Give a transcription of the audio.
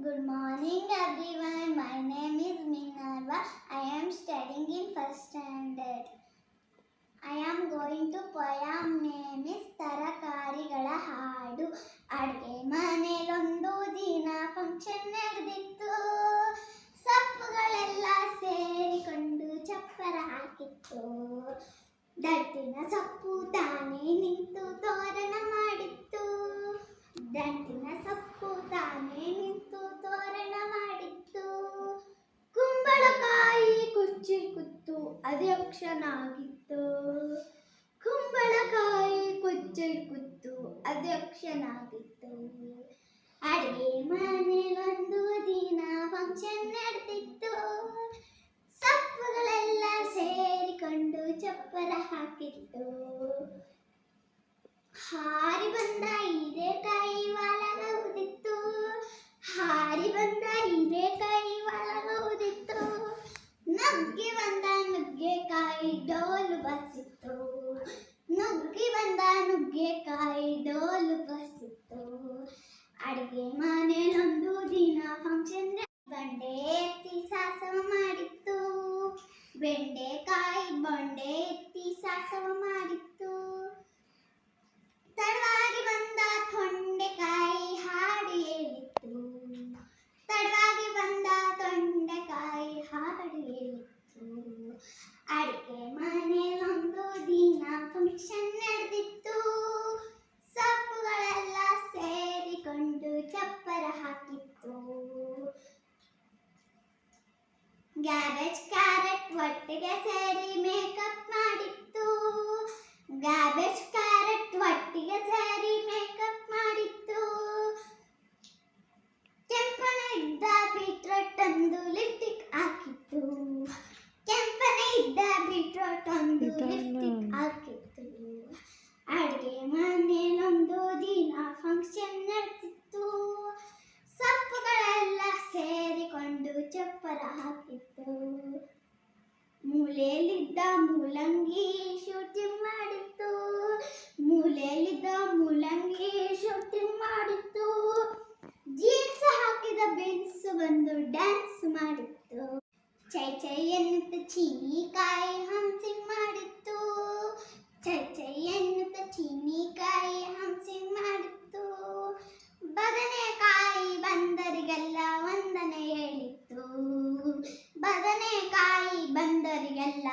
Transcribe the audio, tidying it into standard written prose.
Good morning everyone. My name is Minerva. I am studying in first standard. I am going to poem name is ತರಕಾರಿಗಳ ಹಾಡು. ಅಡುಗೆ ಮನೆಯಲ್ಲೊಂದು ದಿನ function ನಡೆದಿತ್ತು. ಸೊಪ್ಪುಗಳೆಲ್ಲ ಸೇರಿಕೊಂಡು ಚಪ್ಪರ ಹಾಕಿತ್ತು. ದಂಟಿನ ಸೊಪ್ಪು ತಾನೇ ನಿಂತು ತೋರಣ ಮಾಡಿತ್ತು. ದಂಟಿನ ಸೊಪ್ಪು ತಾನೇ ನಿಂತು ತೋರಣ ಮಾಡಿತ್ತು. ಕುಂಬಳಕಾಯಿ ಕುಚ್ಚಿ ಕುತ್ತು ಅಧ್ಯಕ್ಷನಾಗಿತ್ತು. ಕುಂಬಳಕಾಯಿ ಕುಚ್ಚಿ ಕುತ್ತು ಅಧ್ಯಕ್ಷನಾಗಿತ್ತು. ಅಡುಗೆ ಮನೆಯಲ್ಲೊಂದು ದಿನ ಫಂಕ್ಷನ್ ನಡೆದಿತ್ತು. ಸೊಪ್ಪುಗಳೆಲ್ಲ ಸೇರಿಕೊಂಡು ಚಪ್ಪರ ಹಾಕಿತ್ತು. ಹಾರಿ ಬಂದ ಹೀರೆಕಾಯಿ ಒಳಗ ಉದಿತ್ತು. ಹಾರಿ ಬಂದ ಹೀರೆಕಾಯಿ ಒಳಗ ಉದಿತ್ತು. ನುಗ್ಗಿ ಬಂದ ನುಗ್ಗೆಕಾಯಿ ಡೋಲು ಬಸಿತ್ತು. ನುಗ್ಗಿ ಬಂದ ನುಗ್ಗೆಕಾಯಿ ಡೋಲು ಬಸಿತ್ತು. ಅಡುಗೆ ಮನೆಯಲ್ಲೊಂದು ದಿನ ಫಂಕ್ಷನ್ ಬಂಡೆ ಎತ್ತಿ ಸಾಸವ ಮಾಡಿತ್ತು. ಬೆಂಡೆಕಾಯಿ ಬಂಡೆ ಎತ್ತಿ ಸಾಸವ ಮಾಡಿತ್ತು. ತಡವಾಗಿ ಬಂದ ತೊಂಡೆಕಾಯಿ ಹಾಡು ಹೇಳಿತ್ತು. ತಡವಾಗಿ ಬಂದ ತೊಂಡೆಕಾಯಿ ಹಾಡು ಹೇಳಿತ್ತು. ಅಡುಗೆ ಮನೆಯಲ್ಲೊಂದು ದಿನ ಫಂಕ್ಷನ್ ನಡೆದಿತ್ತು. ಸೊಪ್ಪುಗಳೆಲ್ಲ ಸೇರಿಕೊಂಡು ಚಪ್ಪರ ಹಾಕಿತ್ತು. ಕ್ಯಾಬೇಜ್ ಕ್ಯಾರೆಟ್ ಒಟ್ಟಿಗೆ ಸೇರಿ ಮೇಕಪ್ ಮಾಡಿತ್ತು. ಕ್ಯಾಬೇಜ್ ಕ್ಯಾರೆಟ್ ಒಟ್ಟಿಗೆ ಸೇರಿ ಮೇಕಪ್ ಮಾಡಿತ್ತು. ಕೆಂಪನೆ ಇದ್ದ ಬೀಟ್ರೋಟ್ ಒಂದು ಲಿಪ್ಸ್ಟಿಕ್ ಹಾಕಿತ್ತು. ಕೆಂಪನೆ ಇದ್ದ ಬೀಟ್ರೋಟ್ ಒಂದು ಲಿಪ್ಸ್ಟಿಕ್ ಹಾಕಿತ್ತು. ಅಡುಗೆ ಮನೆಯಲ್ಲೊಂದು ದಿನ ಫಂಕ್ಷನ್ ನಡೆದಿತ್ತು. ಸೊಪ್ಪುಗಳೆಲ್ಲ ಸೇರಿಕೊಂಡು ಚಪ್ಪರ ಹಾಕಿತ್ತು. ಮೂಲೆಯಲ್ಲಿದ್ದ ಮೂಲಂಗಿ ಶೂಟಿಂಗ್ ಮಾಡಿತ್ತು. ಮೂಲೆಯಲ್ಲಿದ್ದ ಮೂಲಂಗಿ ಶೂಟಿಂಗ್ ಮಾಡಿತ್ತು. ಜೀನ್ಸ್ ಹಾಕಿದ ಬೀನ್ಸ್ ಬಂದು ಡ್ಯಾನ್ಸ್ ಮಾಡಿತ್ತು. ಚೈ ಚೈ ಎನ್ನುತ್ತ ಚೀನಿಕಾಯಿ ಹಂಸಿಂಗ್ ಮಾಡಿತ್ತು. ಚೈ ಚೈ ಎನ್ನುತ್ತ ಚೀನಿಕಾಯಿ ಹಂಸಿಂಗ್ ಮಾಡಿತ್ತು. ಬದನೆಕಾಯಿ ಬಂದರಿಗೆಲ್ಲ ವಂದನೆ ಹೇಳಿತ್ತು. ಬದನೆಕಾಯಿ ಬಂದರಿಗೆಲ್ಲ